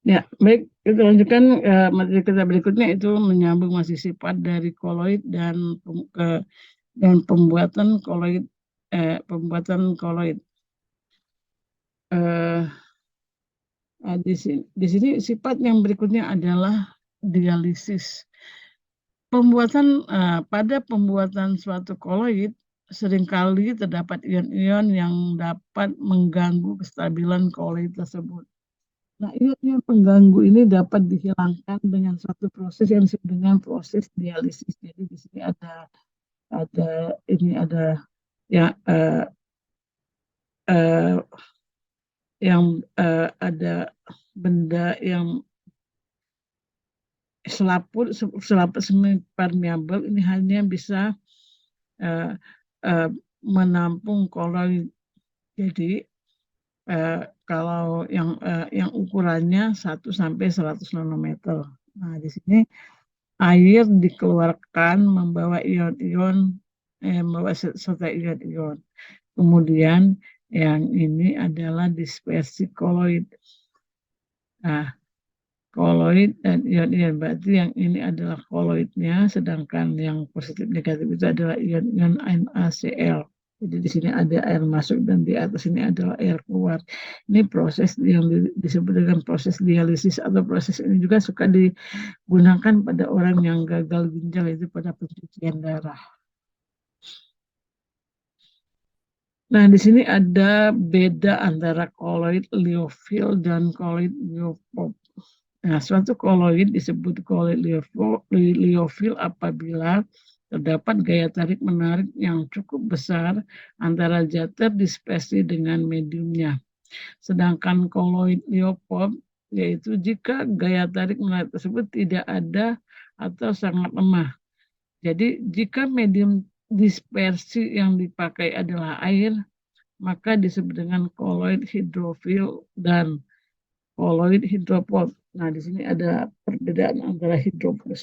Ya, baik, kita lanjutkan materi kita berikutnya itu menyambung masih sifat dari koloid dan pembuatan koloid Eh, di sini sifat yang berikutnya adalah dialisis. Pada pembuatan suatu koloid seringkali terdapat ion-ion yang dapat mengganggu kestabilan koloid tersebut. Nah, ion-ion pengganggu ini dapat dihilangkan dengan suatu proses yang disebut dengan proses dialisis. Jadi di sini ada ya eh, ada benda yang selaput semipermeabel ini hanya bisa eh, eh, menampung koloid. Jadi kalau yang ukurannya 1 sampai 100 nanometer. Nah, di sini air dikeluarkan membawa serta ion-ion. Kemudian yang ini adalah dispersi koloid. Nah, koloid dan ion-ion berarti yang ini adalah koloidnya, sedangkan yang positif negatif itu adalah ion-ion NaCl. Jadi di sini ada air masuk dan di atas ini adalah air keluar. Ini proses yang disebut dengan proses dialisis, atau proses ini juga suka digunakan pada orang yang gagal ginjal, itu pada pencucian darah. Nah, di sini ada beda antara koloid liofil dan koloid liofil. Nah, suatu koloid disebut koloid liofil apabila terdapat gaya tarik-menarik yang cukup besar antara zat terdispersi dengan mediumnya. Sedangkan koloid liofil yaitu jika gaya tarik-menarik tersebut tidak ada atau sangat lemah. Jadi, jika medium dispersi yang dipakai adalah air, maka disebut dengan koloid hidrofil dan koloid hidrofob. Nah, di sini ada perbedaan antara hidrofil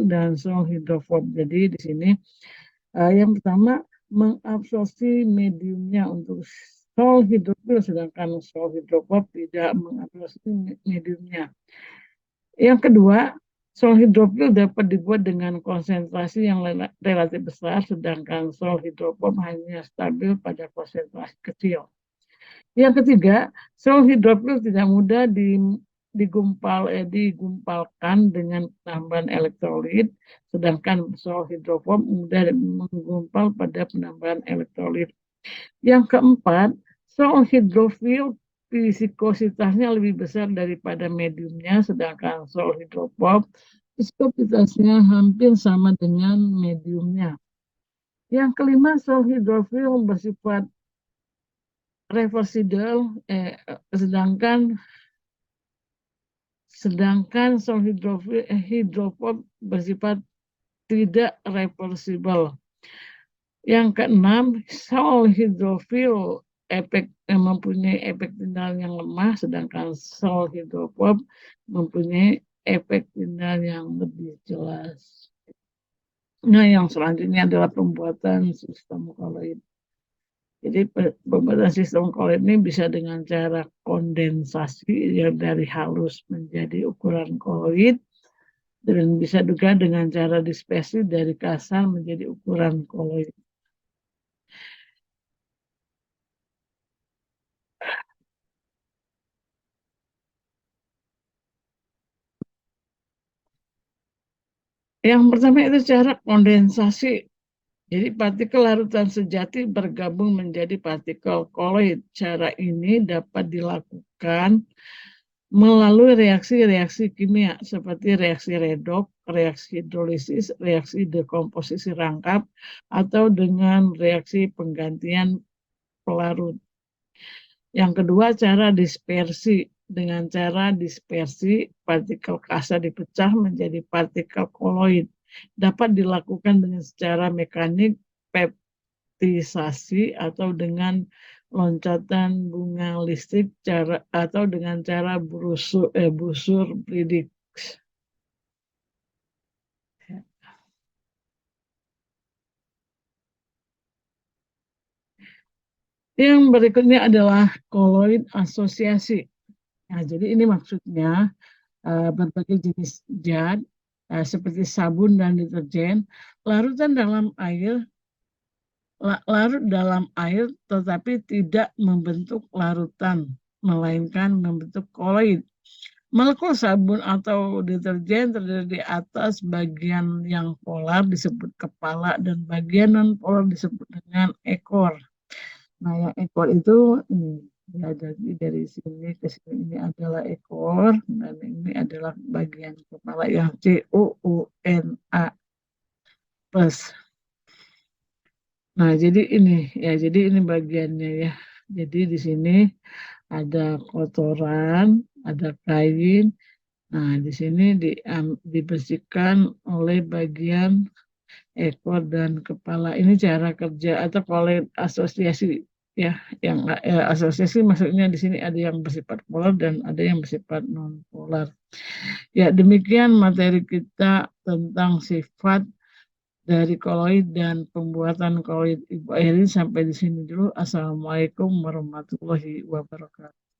dan sol hidrofob. Jadi di sini yang pertama mengabsorpsi mediumnya untuk sol hidrofil, sedangkan sol hidrofob tidak mengabsorpsi mediumnya. Yang kedua, sol hidrofil dapat dibuat dengan konsentrasi yang relatif besar, sedangkan sol hidrofob hanya stabil pada konsentrasi kecil. Yang ketiga, sel hidrofil tidak mudah digumpalkan dengan penambahan elektrolit, sedangkan sel hidrofob mudah menggumpal pada penambahan elektrolit. Yang keempat, sel hidrofil viskositasnya lebih besar daripada mediumnya, sedangkan sel hidrofob viskositasnya hampir sama dengan mediumnya. Yang kelima, sel hidrofil bersifat reversible, sedangkan sedangkan sol hidrofob bersifat tidak reversibel. Yang keenam, sol hidrofil mempunyai efek tindal yang lemah, sedangkan sol hidrofob mempunyai efek tindal yang lebih jelas. Nah, yang selanjutnya adalah pembuatan sistem koloid. Jadi pembuatan sistem koloid ini bisa dengan cara kondensasi yang dari halus menjadi ukuran koloid, dan bisa juga dengan cara dispersi dari kasar menjadi ukuran koloid. Yang pertama itu cara kondensasi. Jadi partikel larutan sejati bergabung menjadi partikel koloid. Cara ini dapat dilakukan melalui reaksi-reaksi kimia seperti reaksi redoks, reaksi hidrolisis, reaksi dekomposisi rangkap, atau dengan reaksi penggantian pelarut. Yang kedua, cara dispersi. Dengan cara dispersi, partikel kasar dipecah menjadi partikel koloid. Dapat dilakukan dengan secara mekanik, peptisasi, atau dengan loncatan bunga listrik, atau dengan cara busur Briggs. Yang berikutnya adalah koloid asosiasi. Nah, jadi ini maksudnya berbagai jenis zat seperti sabun dan deterjen larutan dalam air larut dalam air tetapi tidak membentuk larutan melainkan membentuk koloid. Molekul sabun atau deterjen terdiri di atas bagian yang polar disebut kepala dan bagian non polar disebut dengan ekor. Nah, yang ekor itu ini ya, jadi dari sini ke sini ini adalah ekor dan ini adalah bagian kepala yang COONA plus. Nah, jadi ini bagiannya ya. Jadi di sini ada kotoran, ada kain. Nah, di sini dibersihkan oleh bagian ekor dan kepala. Ini cara kerja atau kalau asosiasi ya, yang asosiasi maksudnya di sini ada yang bersifat polar dan ada yang bersifat non polar. Ya, demikian materi kita tentang sifat dari koloid dan pembuatan koloid. Ibu Airin sampai di sini dulu. Assalamualaikum warahmatullahi wabarakatuh.